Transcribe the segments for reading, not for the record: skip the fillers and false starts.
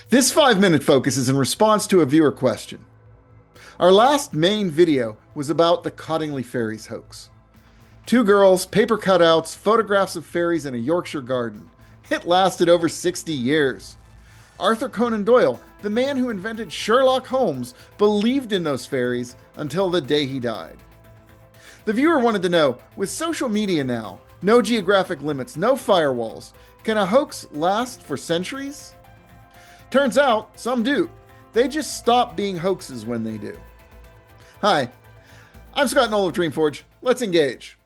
This 5-minute focus is in response to a viewer question. Our last main video was about the Cottingley Fairies hoax. Two girls, paper cutouts, photographs of fairies in a Yorkshire garden. It lasted over 60 years. Arthur Conan Doyle, the man who invented Sherlock Holmes, believed in those fairies until the day he died. The viewer wanted to know, with social media now, no geographic limits, no firewalls, can a hoax last for centuries? Turns out, some do. They just stop being hoaxes when they do. Hi, I'm Scot Noel of DreamForge. Let's engage.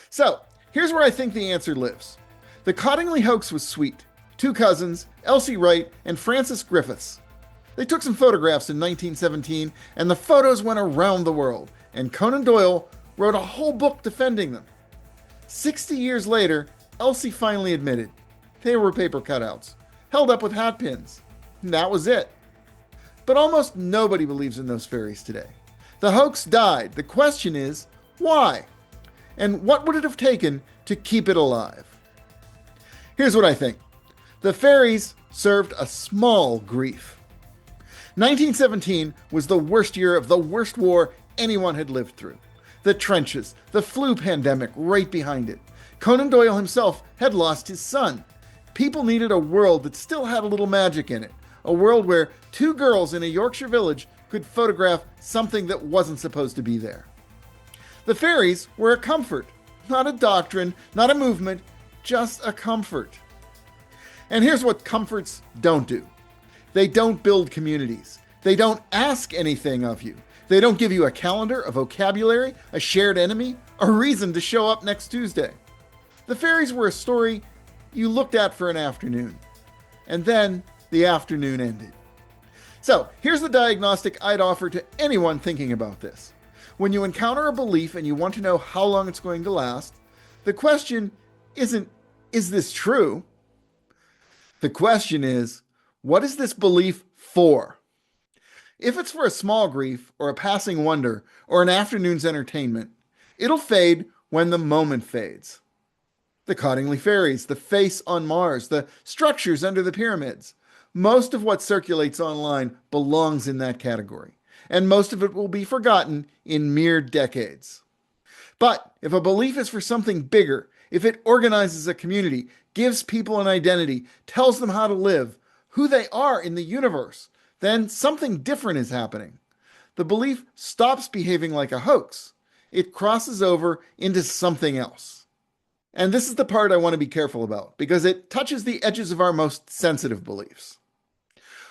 So, here's where I think the answer lives. The Cottingley hoax was sweet. Two cousins, Elsie Wright and Francis Griffiths. They took some photographs in 1917, and the photos went around the world, and Conan Doyle wrote a whole book defending them. 60 years later, Elsie finally admitted they were paper cutouts, held up with hat pins. And that was it. But almost nobody believes in those fairies today. The hoax died. The question is, why? And what would it have taken to keep it alive? Here's what I think. The fairies served a small grief. 1917 was the worst year of the worst war anyone had lived through. The trenches, the flu pandemic right behind it. Conan Doyle himself had lost his son. People needed a world that still had a little magic in it. A world where two girls in a Yorkshire village could photograph something that wasn't supposed to be there. The fairies were a comfort, not a doctrine, not a movement, just a comfort. And here's what comforts don't do. They don't build communities. They don't ask anything of you. They don't give you a calendar, a vocabulary, a shared enemy, a reason to show up next Tuesday. The fairies were a story you looked at for an afternoon. And then the afternoon ended. So, here's the diagnostic I'd offer to anyone thinking about this. When you encounter a belief and you want to know how long it's going to last, the question isn't, is this true? The question is, what is this belief for? If it's for a small grief, or a passing wonder, or an afternoon's entertainment, it'll fade when the moment fades. The Cottingley Fairies, the face on Mars, the structures under the pyramids. Most of what circulates online belongs in that category, and most of it will be forgotten in mere decades. But if a belief is for something bigger, if it organizes a community, gives people an identity, tells them how to live, who they are in the universe, then something different is happening. The belief stops behaving like a hoax. It crosses over into something else. And this is the part I want to be careful about, because it touches the edges of our most sensitive beliefs.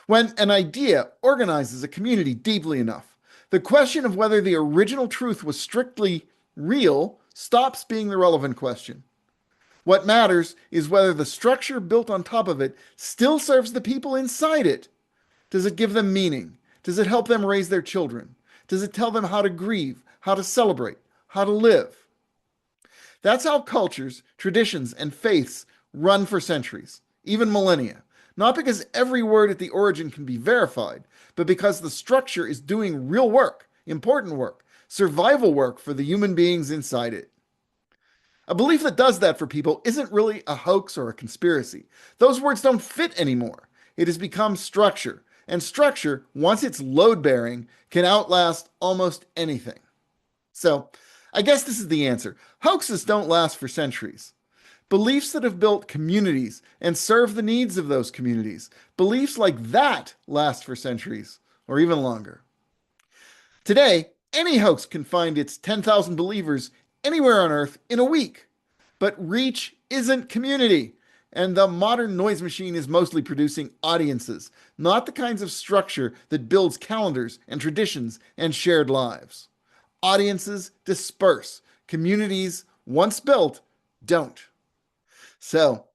When an idea organizes a community deeply enough, the question of whether the original truth was strictly real stops being the relevant question. What matters is whether the structure built on top of it still serves the people inside it. Does it give them meaning? Does it help them raise their children? Does it tell them how to grieve, how to celebrate, how to live? That's how cultures, traditions, and faiths run for centuries, even millennia. Not because every word at the origin can be verified, but because the structure is doing real work, important work, survival work for the human beings inside it. A belief that does that for people isn't really a hoax or a conspiracy. Those words don't fit anymore. It has become structure, and structure, once it's load-bearing, can outlast almost anything. So, I guess this is the answer. Hoaxes don't last for centuries. Beliefs that have built communities and serve the needs of those communities, beliefs like that last for centuries, or even longer. Today, any hoax can find its 10,000 believers anywhere on Earth in a week. But reach isn't community, and the modern noise machine is mostly producing audiences, not the kinds of structure that builds calendars and traditions and shared lives. Audiences disperse. Communities, once built, don't. So,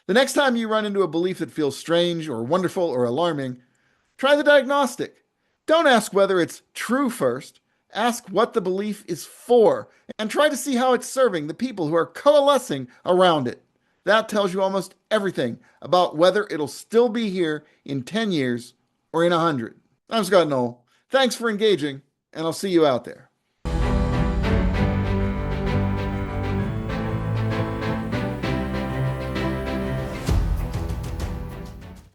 the next time you run into a belief that feels strange or wonderful or alarming, try the diagnostic. Don't ask whether it's true first. Ask what the belief is for, and try to see how it's serving the people who are coalescing around it. That tells you almost everything about whether it'll still be here in 10 years or in 100. I'm Scot Noel. Thanks for engaging, and I'll see you out there.